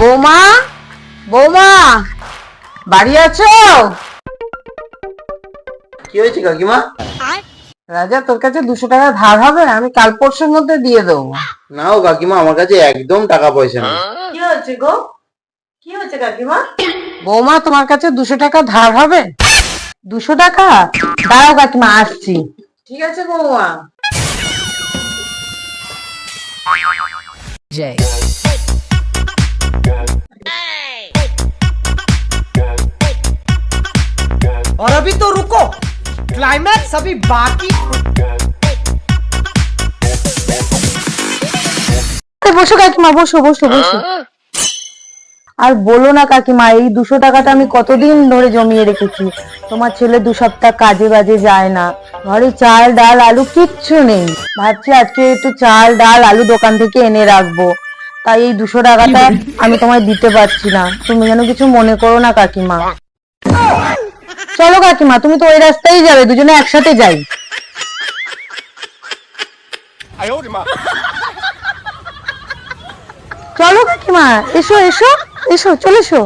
বৌমা, বৌমা, বাড়ি আছো? কি হয়েছে কাকিমা? রাজা, তোর কাছে 200 টাকা ধার হবে? আমি কাল পরশুর মধ্যে দিয়ে দেবো। নাও কাকিমা, আমার কাছে একদম টাকা পয়সা নেই। কি হচ্ছে গো? কি হচ্ছে কাকিমা? বৌমা, তোমার কাছে 200 টাকা ধার হবে? 200 টাকা? দাঁড়াও কাকিমা, আসছি। ঠিক আছে বৌমা। Jay. और अभी तो रुको, क्लाइमैक्स अभी बाकी। বসো কাকিমা, বসো বসো বসো। আর বলো না কাকিমা, এই 200 টাকাটা আমি কতদিন ধরে জমিয়ে রেখেছি। তোমার ছেলে 2 সপ্তাহ কাজে বাজে যায় না, ঘরে চাল ডাল আলু কিচ্ছু নেই। ভাবছি আজকে একটু চাল ডাল আলু দোকান থেকে এনে রাখবো, তাই এই 200 টাকাটা আমি তোমায় দিতে পারছি না। তুমি যেন কিছু মনে করো না কাকিমা। চলো কাকিমা, তুমি তো ওই রাস্তায় যাবে, দুজনে একসাথে যাই। চলো কাকিমা, এসো এসো এসো, চলে এসো।